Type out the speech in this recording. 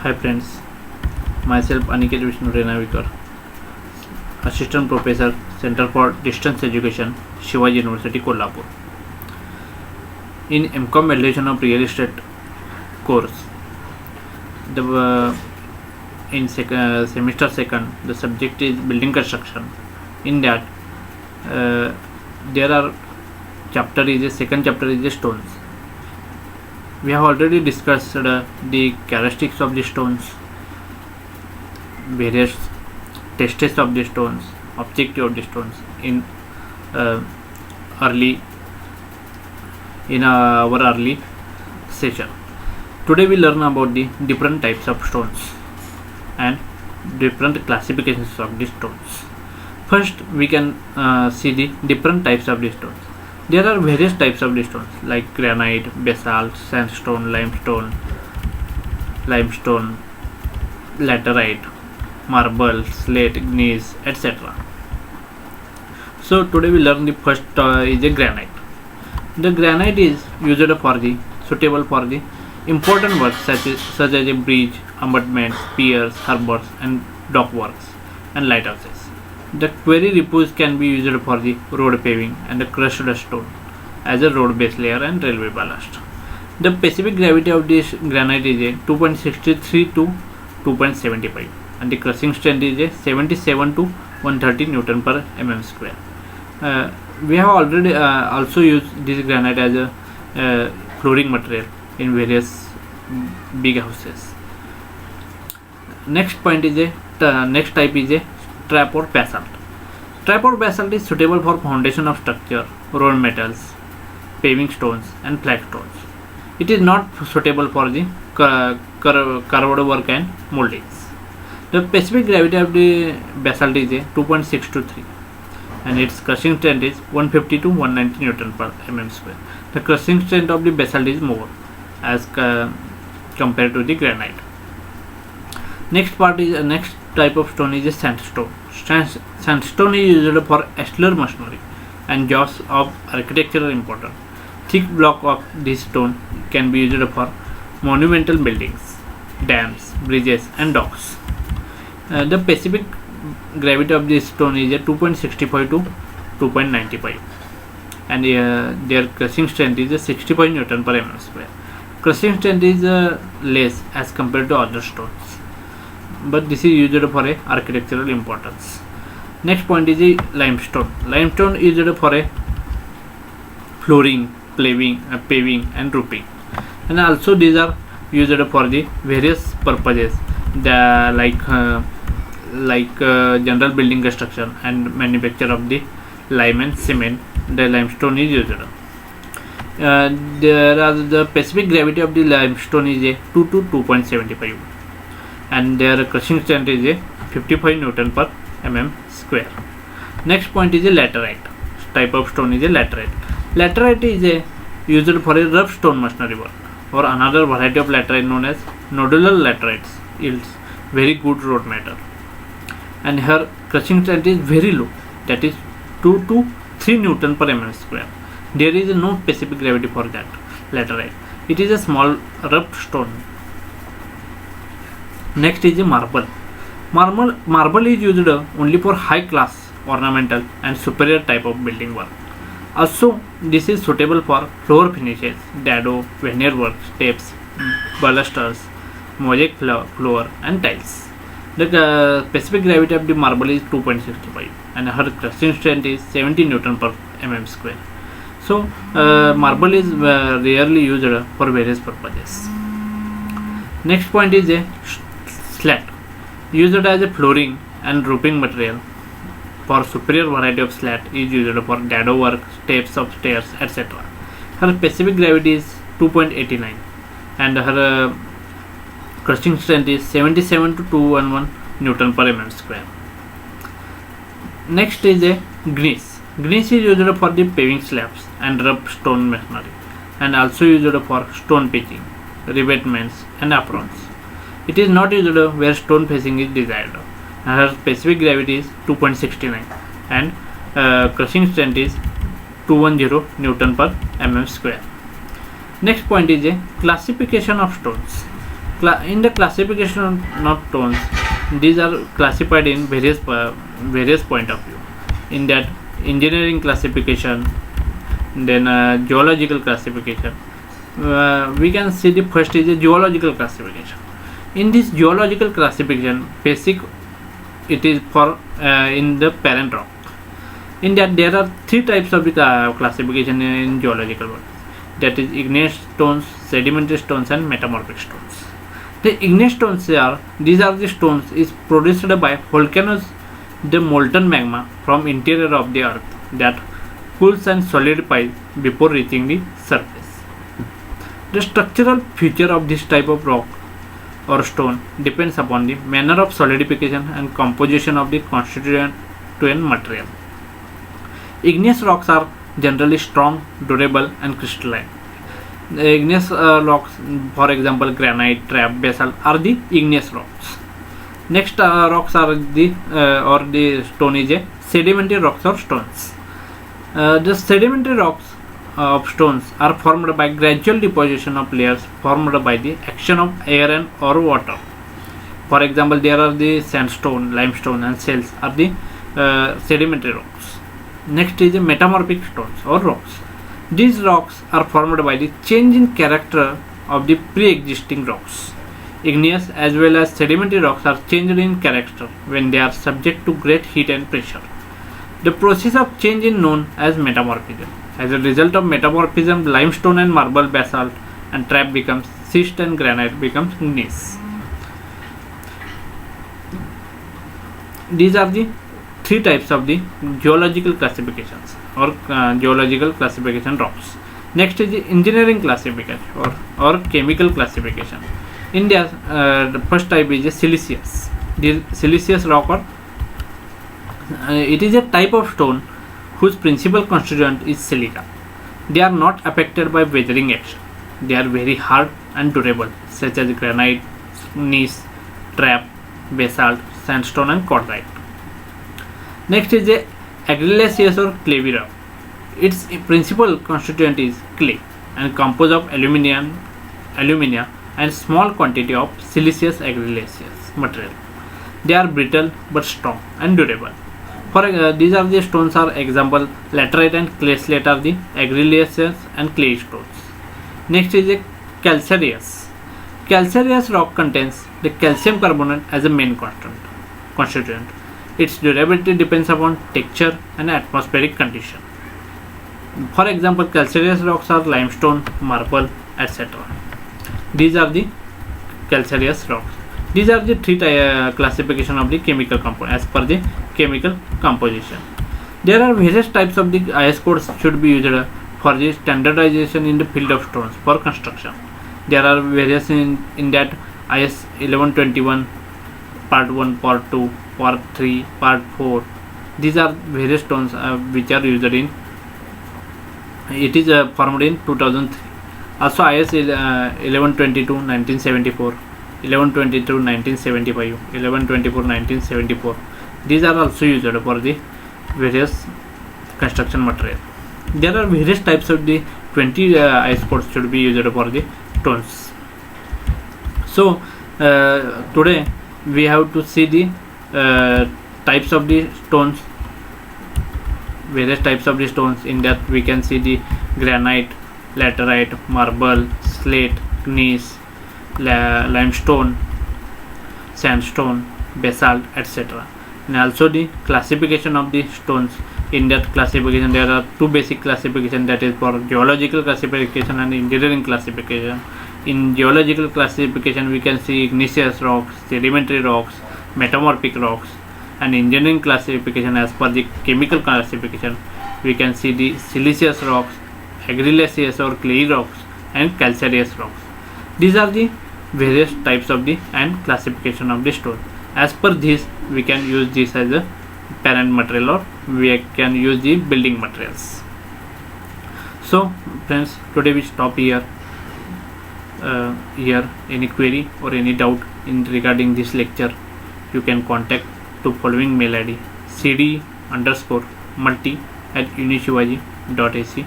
Hi friends, myself Aniket Vishnu Renavikar, Assistant Professor, Center for Distance Education, Shivaji University, Kolhapur. In MCom Valuation of Real Estate course, in semester second, the subject is building construction. In that, there are second chapter is the stones. We have already discussed the characteristics of the stones, various tests of the stones, objective of the stones in our early session. Today we learn about the different types of stones and different classifications of the stones. First, we can see the different types of the stones. There are various types of the stones like granite, basalt, sandstone, limestone, laterite, marble, slate, gneiss, etc. So today we learn the first is a granite. The granite is used suitable for the important works such as a bridge, abutments, piers, harbours, and dock works and lighthouses. The quarry repose can be used for the road paving and the crushed stone as a road base layer and railway ballast. The specific gravity of this granite is a 2.63 to 2.75 and the crushing strength is a 77 to 130 Newton per mm square. We have already also used this granite as a flooring material in various big houses. Next type is a trap or basalt. Trap or basalt is suitable for foundation of structure, road metals, paving stones, and flagstones. It is not suitable for the curved work and moldings. The specific gravity of the basalt is a 2.623 and its crushing strength is 150 to 190 Newton per mm square. The crushing strength of the basalt is more as compared to the granite. Next type of stone is a sandstone. Sandstone is used for exterior masonry and jobs of architectural importance. Thick block of this stone can be used for monumental buildings, dams, bridges, and docks. The specific gravity of this stone is 2.65 to 2.95 and their crushing strength is 65 Newton per mm square. Crushing strength is less as compared to other stones, but this is used for a architectural importance. Next point is a limestone. Limestone is used for a flooring, paving and roofing, and also these are used for the various purposes like general building construction and manufacture of the lime and cement. The limestone is used. The specific gravity of the limestone is a 2 to 2.75 and their crushing strength is a 55 Newton per mm square. Next point is a laterite. Type of stone is a laterite. Laterite is used for a rough stone masonry work, or another variety of laterite known as nodular laterites yields very good road matter, and her crushing strength is very low, that is 2 to 3 Newton per mm square. There is no specific gravity for that laterite. It is a small rough stone. Next is a marble. Marble is used only for high class ornamental and superior type of building work. Also, this is suitable for floor finishes, dado, veneer work, steps, balusters, mosaic floor, and tiles. The specific gravity of the marble is 2.65 and her crushing strength is 70 Newton per mm square. So, marble is rarely used for various purposes. Next point is a slat. Used as a flooring and roofing material. For superior variety of slat is used for dado work, steps of stairs, etc. Her specific gravity is 2.89 and her crushing strength is 77 to 211 Newton per mm square. Next is a gneiss. Gneiss is used for the paving slabs and rough stone masonry and also used for stone pitching, rebatements and aprons. It is not used where stone facing is desired. Her specific gravity is 2.69 and crushing strength is 210 Newton per mm square. Next point is a classification of stones. In the classification of stones, these are classified in various point of view. In that, engineering classification, then geological classification. We can see the first is a geological classification. In this geological classification, basic it is for in the parent rock. In that, there are three types of the classification in geological bodies. That is igneous stones, sedimentary stones, and metamorphic stones. The igneous stones these are the stones is produced by volcanoes, the molten magma from interior of the earth that cools and solidifies before reaching the surface. The structural feature of this type of rock or stone depends upon the manner of solidification and composition of the constituent material. Igneous rocks are generally strong, durable, and crystalline. The igneous rocks, for example, granite, trap, basalt, are the igneous rocks. Next rocks are the stone is a sedimentary rocks or stones. The sedimentary rocks of stones are formed by gradual deposition of layers formed by the action of air and or water. For example, there are the sandstone, limestone, and shales are the sedimentary rocks. Next is the metamorphic stones or rocks. These rocks are formed by the change in character of the pre-existing rocks. Igneous as well as sedimentary rocks are changed in character when they are subject to great heat and pressure. The process of change is known as metamorphism. As a result of metamorphism, limestone and marble, basalt, and trap becomes schist and granite becomes igneous. These are the three types of the geological classifications or geological classification rocks. Next is the engineering classification or chemical classification. In there, the first type is a siliceous. The siliceous rock or it is a type of stone whose principal constituent is silica. They are not affected by weathering action. They are very hard and durable, such as granite, gneiss, trap, basalt, sandstone, and quartzite. Next is the argillaceous or clayey rock. Its principal constituent is clay and composed of alumina and small quantity of siliceous argillaceous material. They are brittle but strong and durable. For these are the stones are example laterite and clay slate are the argillaceous and clay stones. Next is a calcareous. Calcareous rock contains the calcium carbonate as a main constituent. Its durability depends upon texture and atmospheric condition. For example, calcareous rocks are limestone, marble, etc. These are the calcareous rocks. These are the three classification of the chemical component as per the chemical composition. There are various types of the IS codes should be used for the standardization in the field of stones for construction. There are various in that IS 1121 part 1, part 2, part 3, part 4. These are various stones which are used in. It is formed in 2003. Also IS 1122 1974, 1122 1975, 1124 1974. These are also used for the various construction material. There are various types of the 20 IS codes should be used for the stones. So today we have to see the types of the stones, various types of the stones. In that we can see the granite, laterite, marble, slate, gneiss, limestone, sandstone, basalt, etc. And also the classification of the stones. In that classification there are two basic classification, that is for geological classification and engineering classification. In geological classification we can see igneous rocks, sedimentary rocks, metamorphic rocks, and engineering classification as per the chemical classification we can see the siliceous rocks, argillaceous or clayey rocks, and calcareous rocks. These are the various types of the and classification of the stone. As per this we can use this as a parent material or we can use the building materials. So friends, today we stop here. Any query or any doubt in regarding this lecture, you can contact to following mail ID cd_multi@unishivaji.ac.in.